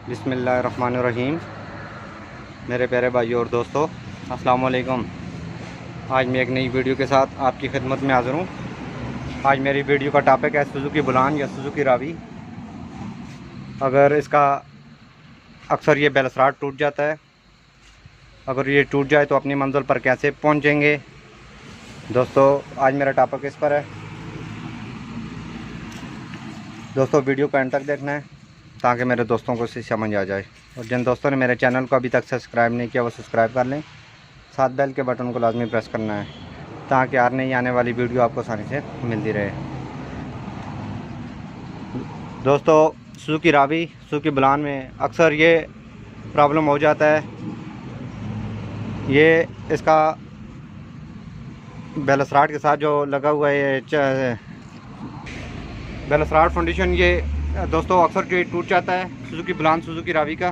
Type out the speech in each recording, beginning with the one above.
बिस्मिल्लाहिर्रहमानिर्रहीम। मेरे प्यारे भाइयों और दोस्तों, अस्सलाम वालेकुम। आज मैं एक नई वीडियो के साथ आपकी खिदमत में हाज़िर हूँ। आज मेरी वीडियो का टॉपिक है सुजुकी बुलान या सुजुकी रावी। अगर इसका अक्सर ये बेलसराट टूट जाता है, अगर ये टूट जाए तो अपनी मंजिल पर कैसे पहुँचेंगे। दोस्तों, आज मेरा टॉपिक इस पर है। दोस्तों, वीडियो को एंड तक देखना है ताकि मेरे दोस्तों को इसे समझ आ जाए। और जिन दोस्तों ने मेरे चैनल को अभी तक सब्सक्राइब नहीं किया वो सब्सक्राइब कर लें। साथ बेल के बटन को लाजमी प्रेस करना है ताकि हर नई आने वाली वीडियो आपको आसानी से मिलती रहे। दोस्तों, सुजुकी रावी, सुजुकी बुलान में अक्सर ये प्रॉब्लम हो जाता है। ये इसका बेलसराट के साथ जो लगा हुआ है ये बेलसराट फाउंडेशन, ये दोस्तों अक्सर जो टूट जाता है सुजुकी बुलान सुजुकी रावी का।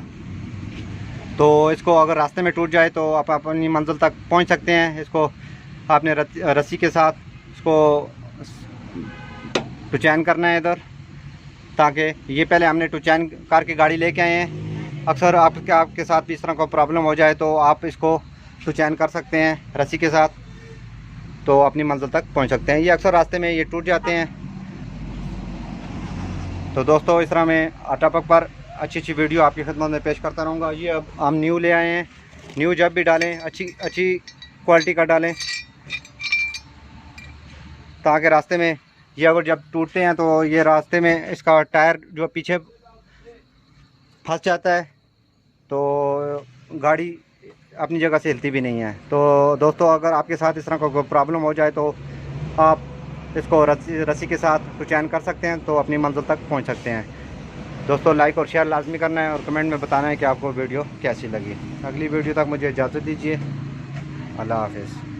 तो इसको अगर रास्ते में टूट जाए तो आप अपनी मंजिल तक पहुंच सकते हैं। इसको आपने रस्सी के साथ इसको टुचैन करना है इधर, ताकि ये पहले हमने टुचैन करके गाड़ी लेके आए हैं। अक्सर आपके साथ भी इस तरह का प्रॉब्लम हो जाए तो आप इसको टुचैन कर सकते हैं रस्सी के साथ, तो अपनी मंजिल तक पहुंच सकते हैं। ये अक्सर रास्ते में ये टूट जाते हैं। तो दोस्तों, इस तरह मैं टॉपिक पर अच्छी वीडियो आपकी खिदमत में पेश करता रहूँगा। ये अब हम न्यू ले आए हैं। न्यू जब भी डालें अच्छी क्वालिटी का डालें, ताकि रास्ते में ये अगर जब टूटते हैं तो ये रास्ते में इसका टायर जो पीछे फंस जाता है तो गाड़ी अपनी जगह से हिलती भी नहीं है। तो दोस्तों, अगर आपके साथ इस तरह का प्रॉब्लम हो जाए तो आप इसको रस्सी के साथ टुचैन कर सकते हैं, तो अपनी मंजिल तक पहुंच सकते हैं। दोस्तों, लाइक और शेयर लाजमी करना है और कमेंट में बताना है कि आपको वीडियो कैसी लगी। अगली वीडियो तक मुझे इजाज़त दीजिए। अल्लाह हाफ़िज़।